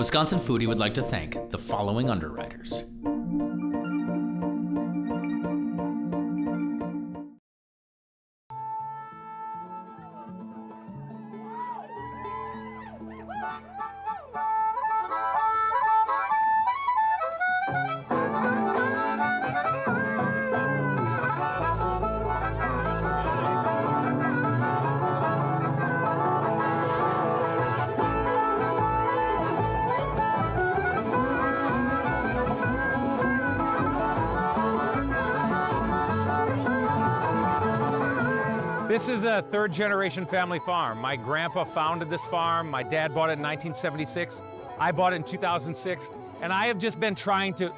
Wisconsin Foodie would like to thank the following underwriters. This is a third-generation family farm. My grandpa founded this farm. My dad bought it in 1976. I bought it in 2006. And I have just been trying to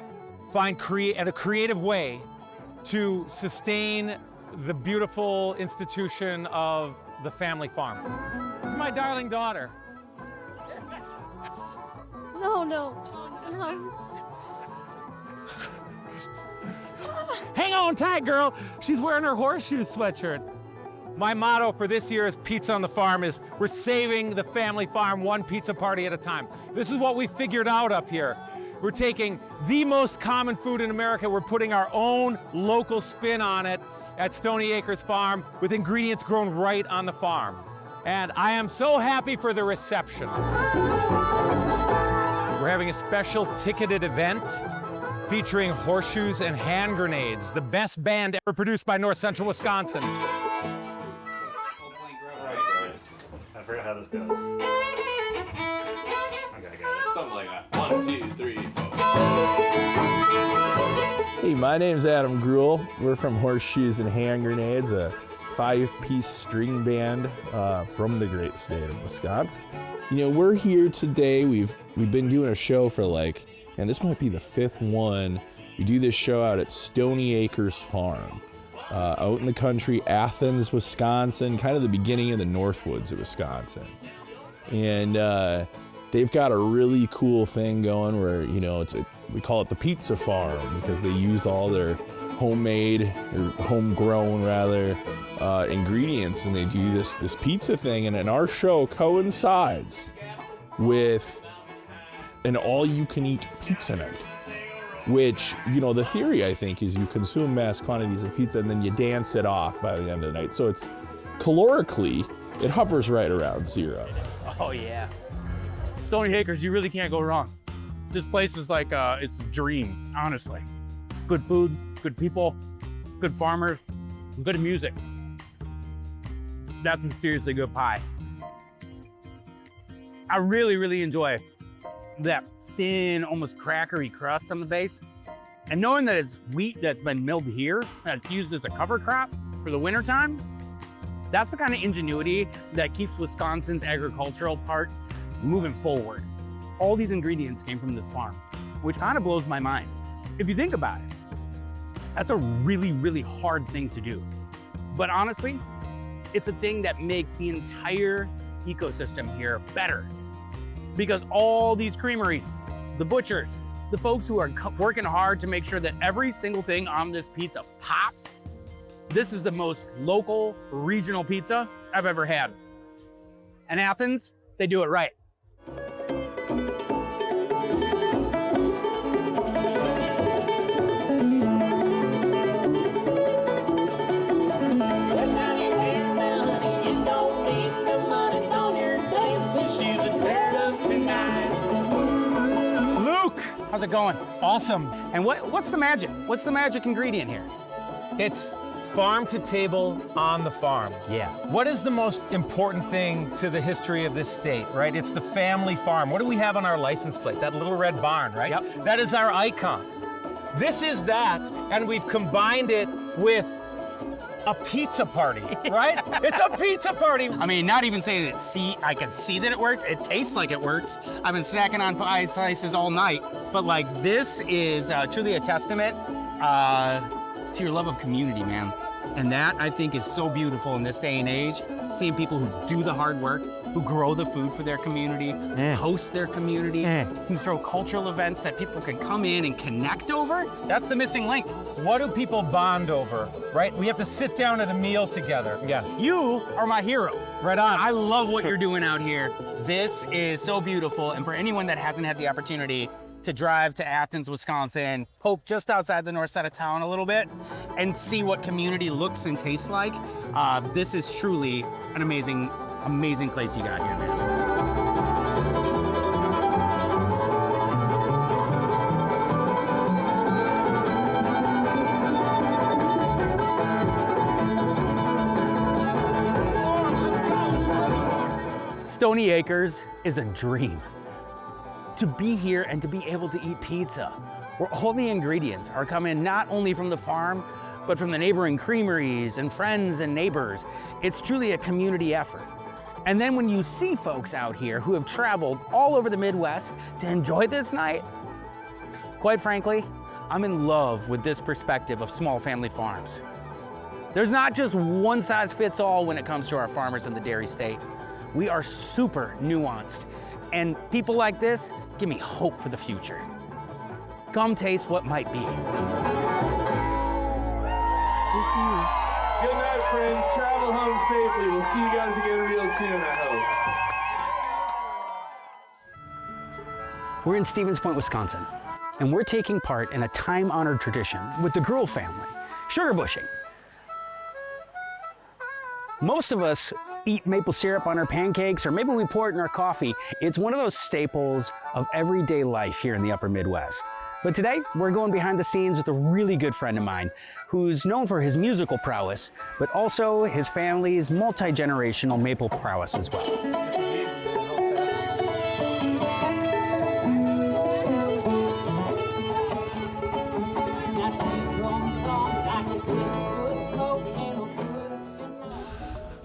find a creative way to sustain the beautiful institution of the family farm. This is my darling daughter. No. Hang on tight, girl. She's wearing her Horseshoes sweatshirt. My motto for this year is Pizza on the Farm is we're saving the family farm one pizza party at a time. This is what we figured out up here. We're taking the most common food in America, we're putting our own local spin on it at Stoney Acres Farm with ingredients grown right on the farm. And I am so happy for the reception. We're having a special ticketed event featuring Horseshoes and Hand Grenades, the best band ever produced by North Central Wisconsin. I forgot how this goes. Okay, I got it. Something like that. 1, 2, 3, 4. Hey, my name's Adam Greuel. We're from Horseshoes and Hand Grenades, a 5-piece string band from the great state of Wisconsin. You know, we're here today. We've been doing a show for and this might be the 5th one. We do this show out at Stoney Acres Farm. Out in the country, Athens, Wisconsin, kind of the beginning of the Northwoods of Wisconsin. And they've got a really cool thing going where, we call it the Pizza Farm because they use all their homemade, or homegrown rather, ingredients, and they do this pizza thing. And our show coincides with an all-you-can-eat pizza night. Which, the theory, I think, is you consume mass quantities of pizza and then you dance it off by the end of the night. So it's calorically, it hovers right around 0. Oh yeah. Stoney Acres, you really can't go wrong. This place is like, it's a dream, honestly. Good food, good people, good farmers, good music. That's some seriously good pie. I really, really enjoy that thin, almost crackery crust on the base. And knowing that it's wheat that's been milled here, that's used as a cover crop for the wintertime, that's the kind of ingenuity that keeps Wisconsin's agricultural part moving forward. All these ingredients came from this farm, which kind of blows my mind. If you think about it, that's a really, really hard thing to do. But honestly, it's a thing that makes the entire ecosystem here better. Because all these creameries, the butchers, the folks who are working hard to make sure that every single thing on this pizza pops, this is the most local, regional pizza I've ever had. And Athens, they do it right. How's it going? Awesome. And what's the magic? What's the magic ingredient here? It's farm to table on the farm. Yeah. What is the most important thing to the history of this state, right? It's the family farm. What do we have on our license plate? That little red barn, right? Yep. That is our icon. This is that, and we've combined it with a pizza party, right? It's a pizza party. I mean, not even saying that I can see that it works. It tastes like it works. I've been snacking on pie slices all night. But this is truly a testament to your love of community, man. And that, I think, is so beautiful in this day and age, seeing people who do the hard work, who grow the food for their community, host their community, who throw cultural events that people can come in and connect over. That's the missing link. What do people bond over, right? We have to sit down at a meal together. Yes. You are my hero. Right on. I love what you're doing out here. This is so beautiful. And for anyone that hasn't had the opportunity to drive to Athens, Wisconsin, poke just outside the north side of town a little bit and see what community looks and tastes like, this is truly an amazing, amazing place you got here, man. Stoney Acres is a dream. To be here and to be able to eat pizza, where all the ingredients are coming not only from the farm, but from the neighboring creameries and friends and neighbors. It's truly a community effort. And then when you see folks out here who have traveled all over the Midwest to enjoy this night, quite frankly, I'm in love with this perspective of small family farms. There's not just one size fits all when it comes to our farmers in the dairy state. We are super nuanced, and people like this give me hope for the future. Come taste what might be. Good night, friends. Travel home safely. We'll see you guys again real soon, I hope. We're in Stevens Point, Wisconsin, and we're taking part in a time-honored tradition with the Greuel family, sugarbushing. Most of us eat maple syrup on our pancakes, or maybe we pour it in our coffee. It's one of those staples of everyday life here in the upper Midwest. But today, we're going behind the scenes with a really good friend of mine who's known for his musical prowess, but also his family's multi-generational maple prowess as well.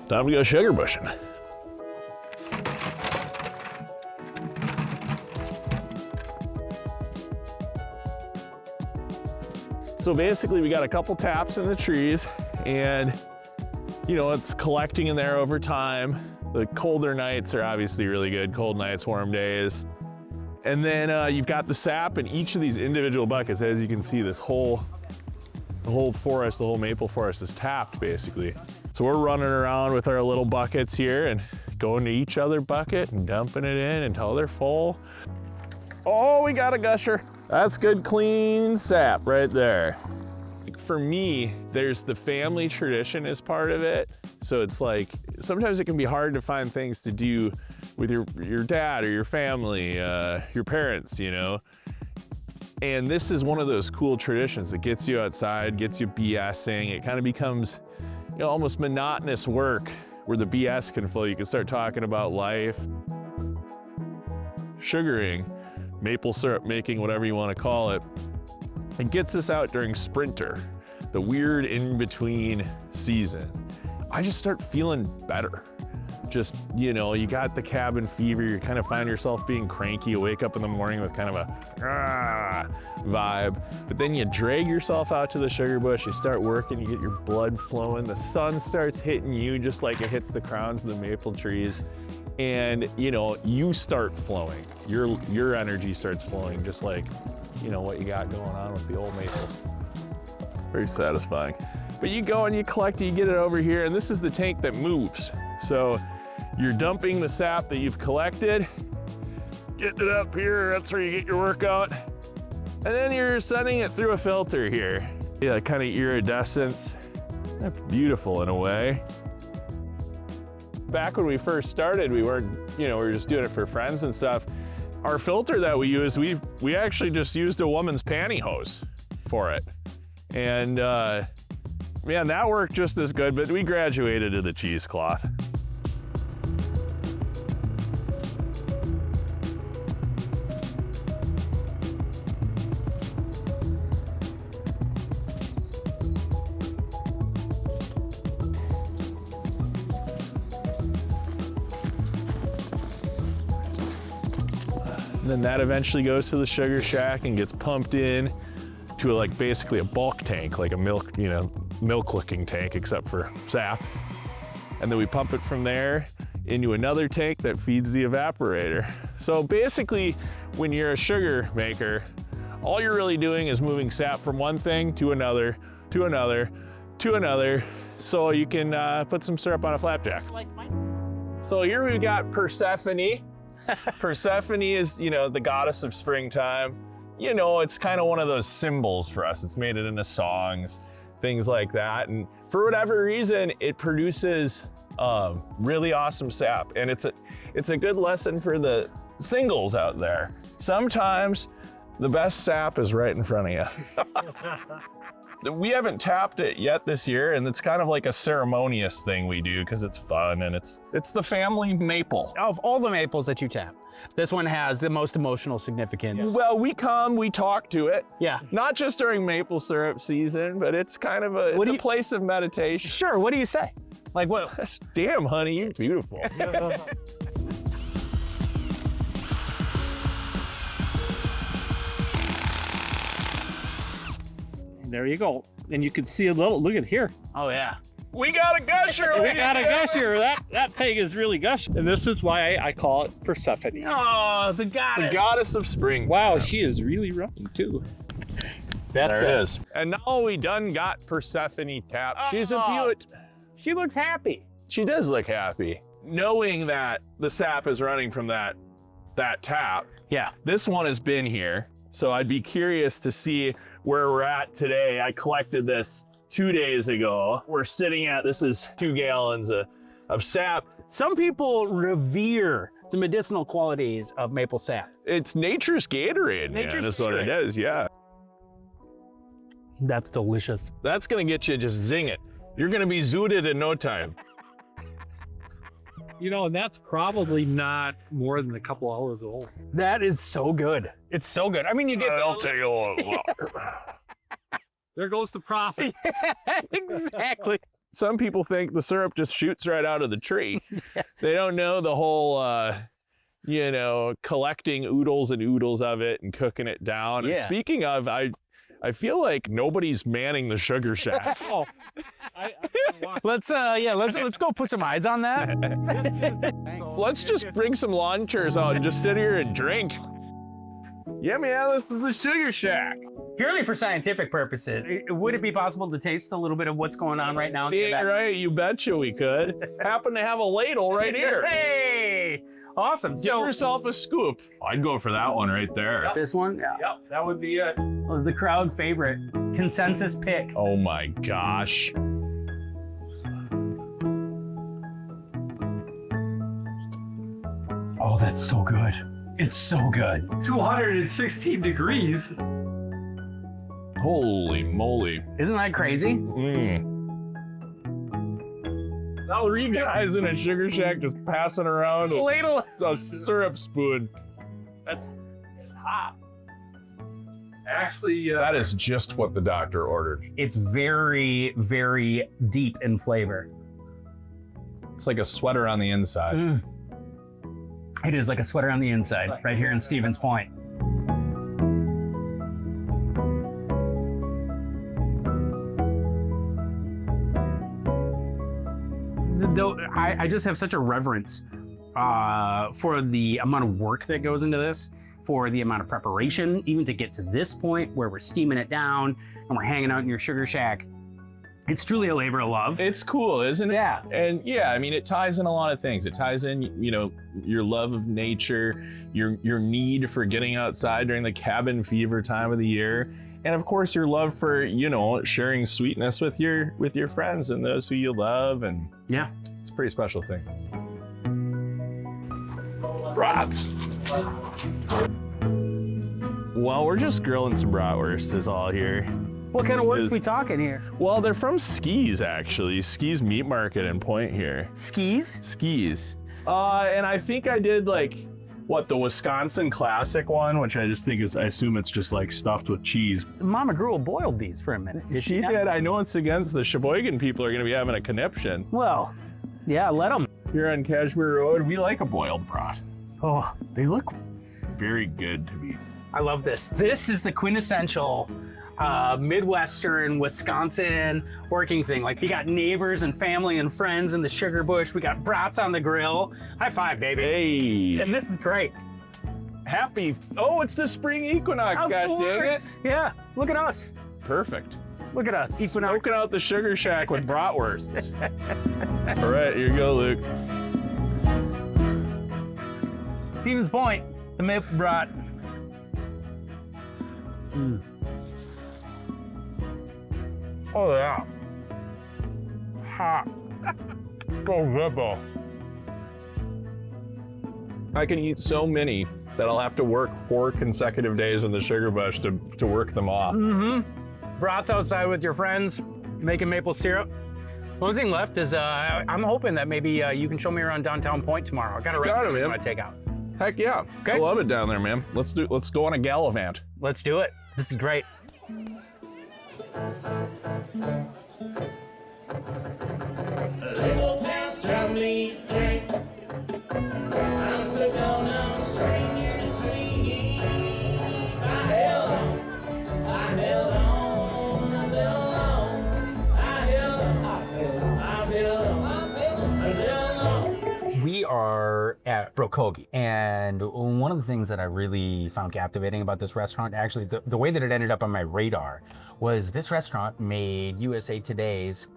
Time to go sugar bushing. So basically we got a couple taps in the trees, and you know, it's collecting in there over time. The colder nights are obviously really good, cold nights, warm days. And then you've got the sap in each of these individual buckets. As you can see, the whole forest, the whole maple forest is tapped basically. So we're running around with our little buckets here and going to each other bucket and dumping it in until they're full. Oh, we got a gusher. That's good, clean sap right there. For me, there's the family tradition as part of it. So it's like, sometimes it can be hard to find things to do with your dad or your family, your parents, you know? And this is one of those cool traditions that gets you outside, gets you BSing. It kind of becomes, you know, almost monotonous work where the BS can flow. You can start talking about life, sugaring, maple syrup making, whatever you want to call it. It gets us out during sprinter, the weird in-between season. I just start feeling better. Just, you know, you got the cabin fever, you kind of find yourself being cranky, you wake up in the morning with kind of a vibe, but then you drag yourself out to the sugar bush, you start working, you get your blood flowing, the sun starts hitting you just like it hits the crowns of the maple trees, and you know, you start flowing. Your energy starts flowing, just like, you know, what you got going on with the old maples. Very satisfying. But you go and you collect it, you get it over here, and this is the tank that moves. So you're dumping the sap that you've collected, getting it up here, that's where you get your workout. And then you're sending it through a filter here. Yeah, kind of iridescence. That's beautiful in a way. Back when we first started, we weren't, you know, we were just doing it for friends and stuff. Our filter that we used, we actually just used a woman's pantyhose for it. And man, that worked just as good, but we graduated to the cheesecloth. Then that eventually goes to the sugar shack and gets pumped in to like basically a bulk tank, like a milk, milk licking tank, except for sap. And then we pump it from there into another tank that feeds the evaporator. So basically, when you're a sugar maker, all you're really doing is moving sap from one thing to another, to another, to another, so you can put some syrup on a flapjack. So here we've got Persephone. Persephone is, you know, the goddess of springtime. You know, it's kind of one of those symbols for us. It's made it into songs, things like that. And for whatever reason, it produces really awesome sap. And it's a good lesson for the singles out there. Sometimes the best sap is right in front of you. We haven't tapped it yet this year, and it's kind of like a ceremonious thing we do because it's fun, and it's the family maple. Of all the maples that you tap, this one has the most emotional significance. Well, we talk to it. Yeah. Not just during maple syrup season, but it's kind of a place of meditation. Sure, what do you say? Like what? Damn, honey, you're beautiful. There you go. And you can see a little, look at here. Oh yeah. We got a gusher. We got a gusher. That pig is really gushing. And this is why I call it Persephone. Oh, the goddess. The goddess of spring. Wow, she is really running too. There it is. And now we done got Persephone tapped. She's a beaut. She looks happy. She does look happy. Knowing that the sap is running from that tap. Yeah. This one has been here. So I'd be curious to see where we're at today. I collected this 2 days ago. We're sitting at, this is 2 gallons of sap. Some people revere the medicinal qualities of maple sap. It's nature's Gatorade, man. That's what it is, yeah. That's delicious. That's gonna get you just zing it. You're gonna be zooted in no time. You know, and that's probably not more than a couple hours old. That is so good. It's so good. I mean, you get I'll tell you what. There goes the profit. Exactly. Some people think the syrup just shoots right out of the tree. They don't know the whole, you know, collecting oodles and oodles of it and cooking it down. Yeah. And speaking of, I feel like nobody's manning the sugar shack. Oh, Let's go put some eyes on that. Let's just bring some lawn chairs out and just sit here and drink. Yeah, man, this is the sugar shack. Purely for scientific purposes, would it be possible to taste a little bit of what's going on right now? Yeah, right, you betcha we could. Happen to have a ladle right here. Hey, awesome. Give yourself a scoop. I'd go for that one right there. This one? Yeah. Yep, that would be it. Was the crowd favorite. Consensus pick. Oh my gosh. Oh, that's so good. It's so good. 216 degrees. Holy moly. Isn't that crazy? Now there you guys in a sugar shack just passing around a syrup spoon. That's hot. Actually, that is just what the doctor ordered. It's very, very deep in flavor. It's like a sweater on the inside. It is like a sweater on the inside, right here in Stevens Point. I just have such a reverence for the amount of work that goes into this, for the amount of preparation, even to get to this point where we're steaming it down and we're hanging out in your sugar shack. It's truly a labor of love. It's cool, isn't it? Yeah. And yeah, I mean, it ties in a lot of things. It ties in, you know, your love of nature, your need for getting outside during the cabin fever time of the year. And of course, your love for, you know, sharing sweetness with your friends and those who you love. And yeah, it's a pretty special thing. Brats. Well, we're just grilling some bratwurst is all here. What kind of work are we talking here? Well, they're from Skis, actually. Skis Meat Market in Point here. Skis? Skis. And I think I did like, what, the Wisconsin Classic one, which I just think is, I assume it's just like stuffed with cheese. Mama Greuel boiled these for a minute. She did. I know it's against the Sheboygan people are going to be having a conniption. Well, yeah, let them. Here on Cashmere Road, we like a boiled brat. Oh, they look very good to me. I love this. This is the quintessential Midwestern, Wisconsin working thing. Like, you got neighbors and family and friends in the Sugarbush. We got brats on the grill. High five, baby. Hey, And this is great. happy. Oh, it's the spring equinox, Of gosh dang course. it. Yeah, look at us. Perfect. Look at us. Equinox. Smoking out the sugar shack with bratwursts. All right, here you go, Luke. Stevens Point, the Maple Brat. Oh yeah. Hot. So ribble. I can eat so many that I'll have to work 4 consecutive days in the Sugarbush to work them off. Brats outside with your friends, making maple syrup. The only thing left is I'm hoping that maybe you can show me around downtown Point tomorrow. I got a restaurant I want to take out. Heck yeah. Okay. I love it down there, man. Let's go on a gallivant. Let's do it. This is great. Little town's traveling drink. I'm so gonna stranger sleep. I held on a little long. I held on a little long. We are at Brokogi, and one of the things that I really found captivating about this restaurant, actually the way that it ended up on my radar, was this restaurant made USA Today's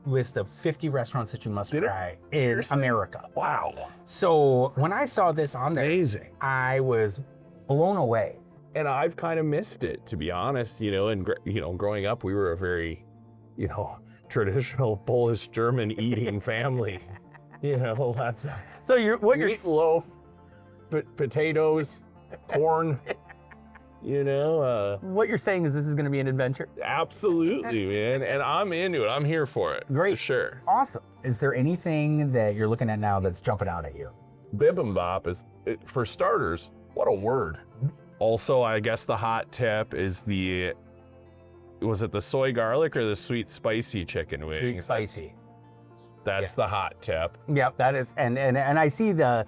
list of 50 restaurants that you must try in America. Wow. So when I saw this on there, Amazing. I was blown away. And I've kind of missed it, to be honest. And growing up, we were a very, traditional Polish German eating family. Lots of So what you're meatloaf, potatoes, corn. what you're saying is this is going to be an adventure. Absolutely, man. And I'm into it. I'm here for it. Great. For sure. Awesome. Is there anything that you're looking at now that's jumping out at you? Bibimbap is, for starters, what a word. Also, I guess the hot tip is was it the soy garlic or the sweet spicy chicken wings? Sweet spicy. That's the hot tip. Yep, that is, and I see the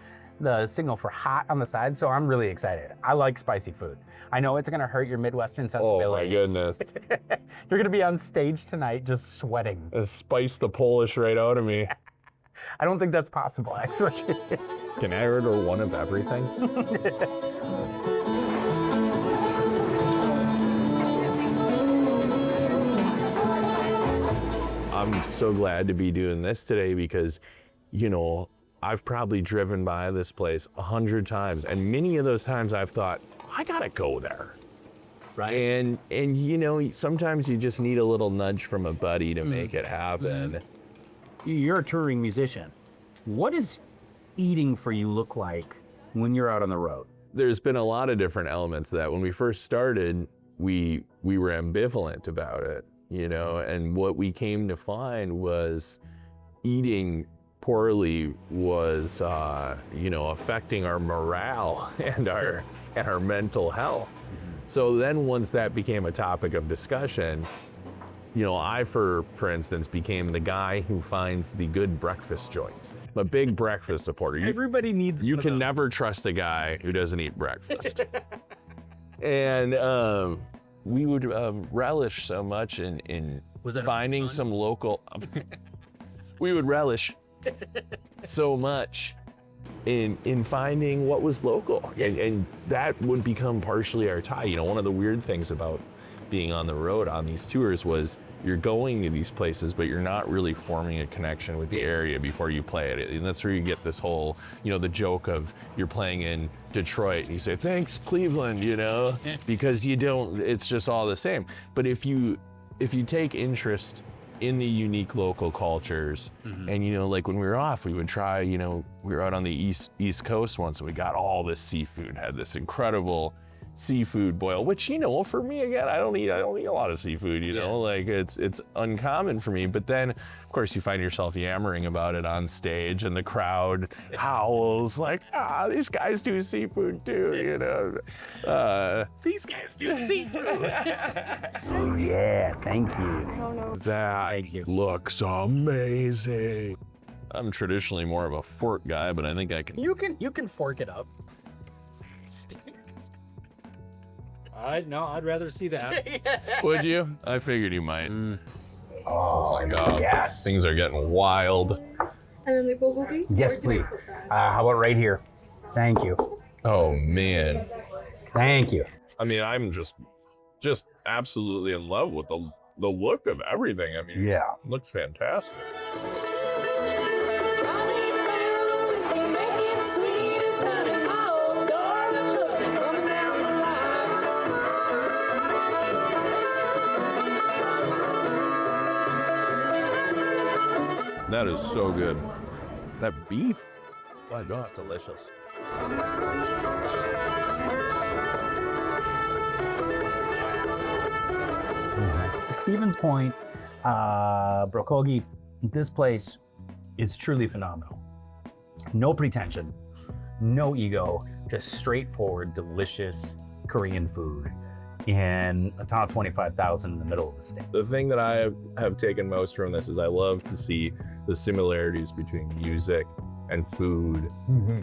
signal for hot on the side, so I'm really excited. I like spicy food. I know it's gonna hurt your Midwestern sensibility. Oh my goodness. You're gonna be on stage tonight just sweating. Spice the Polish right out of me. I don't think that's possible, actually. Can I order one of everything? I'm so glad to be doing this today because, I've probably driven by this place 100 times, and many of those times I've thought, I gotta go there. Right. And sometimes you just need a little nudge from a buddy to make it happen. You're a touring musician. What does eating for you look like when you're out on the road? There's been a lot of different elements to that. When we first started, we were ambivalent about it, and what we came to find was eating poorly was, affecting our morale and our mental health. So then once that became a topic of discussion, I, for instance, became the guy who finds the good breakfast joints. I'm a big breakfast supporter. Everybody needs. You can never trust a guy who doesn't eat breakfast. And we would relish so much in finding some local. We would relish so much in finding what was local, and that would become partially our tie. One of the weird things about being on the road on these tours was you're going to these places, but you're not really forming a connection with the area before you play it. And that's where you get this whole, the joke of you're playing in Detroit and you say, thanks, Cleveland, because you don't, it's just all the same. But if you take interest in the unique local cultures, and like when we were off, we would try, we were out on the East Coast once and we got all this seafood, had this incredible seafood boil, which, for me, again, I don't eat a lot of seafood, like it's uncommon for me. But then, of course, you find yourself yammering about it on stage and the crowd howls like, these guys do seafood too, These guys do seafood. Oh yeah, thank you. That looks amazing. I'm traditionally more of a fork guy, but I think I can. You can fork it up. I'd rather see that. Would you? I figured you might. Oh my God. Yes. Things are getting wild. And then the Brokogi? Yes, please. How about right here? Thank you. Oh man. Thank you. I mean, I'm just absolutely in love with the look of everything. I mean, Yeah. it looks fantastic. That is so good. That beef, my God, it's delicious. Stevens Point, Brokogi, this place is truly phenomenal. No pretension, no ego, just straightforward, delicious Korean food in a town of 25,000 in the middle of the state. The thing that I have taken most from this is I love to see the similarities between music and food.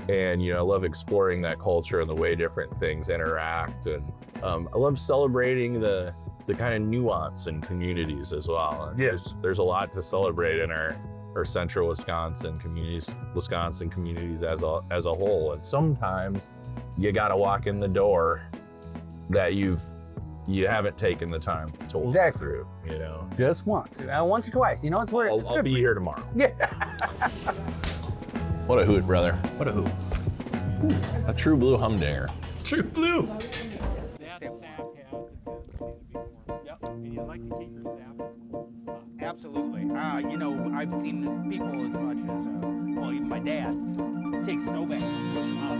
And, you know, I love exploring that culture and the way different things interact. And I love celebrating the kind of nuance in communities as well. And there's a lot to celebrate in our central Wisconsin communities as a whole. And sometimes you got to walk in the door that you haven't taken the time to walk through, you know. Just once. Once or twice. You know, it's what it's I'll good. be here tomorrow. Yeah. What a hoot, brother. What a hoot. A true blue humdinger. True blue. That sap has a tendency to be more. Yep. And you like to keep your sap as cold as possible. Absolutely. You know, I've seen people as much as, well, even my dad take snow bags and push them out.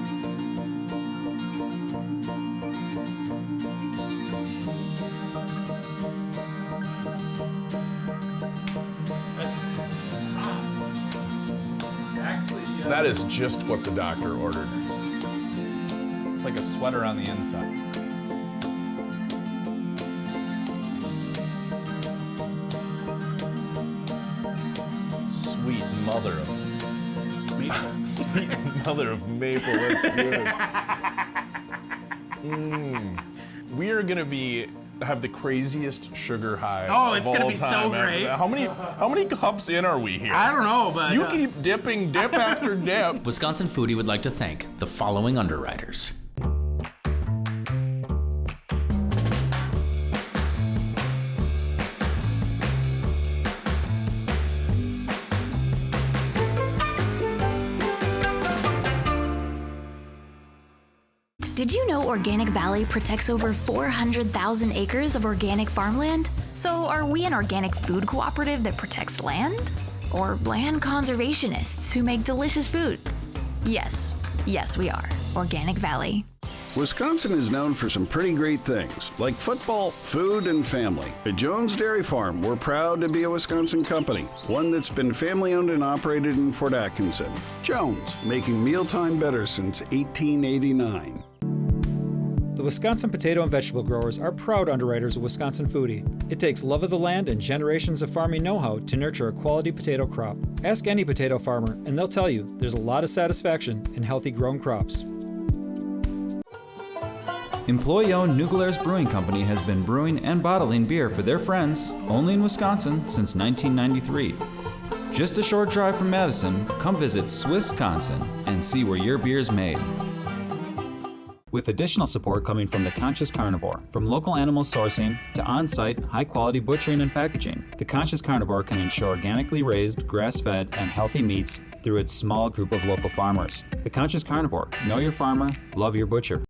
That is just what the doctor ordered. It's like a sweater on the inside. Sweet mother of maple. That's good. We are gonna have the craziest sugar high. Oh, it's of gonna all be so time. great. How many cups in are we here? I don't know, but You keep dipping, dip after dip. Wisconsin Foodie would like to thank the following underwriters. Did you know Organic Valley protects over 400,000 acres of organic farmland? So are we an organic food cooperative that protects land? Or land conservationists who make delicious food? Yes, we are. Organic Valley. Wisconsin is known for some pretty great things, like football, food, and family. At Jones Dairy Farm, we're proud to be a Wisconsin company, one that's been family-owned and operated in Fort Atkinson. Jones, making mealtime better since 1889. The Wisconsin potato and vegetable growers are proud underwriters of Wisconsin Foodie. It takes love of the land and generations of farming know-how to nurture a quality potato crop. Ask any potato farmer and they'll tell you there's a lot of satisfaction in healthy grown crops. Employee-owned New Glarus Brewing Company has been brewing and bottling beer for their friends only in Wisconsin since 1993. Just a short drive from Madison, come visit Swissconsin and see where your beer's made. With additional support coming from The Conscious Carnivore. From local animal sourcing to on-site, high-quality butchering and packaging, The Conscious Carnivore can ensure organically raised, grass-fed, and healthy meats through its small group of local farmers. The Conscious Carnivore. Know your farmer, love your butcher.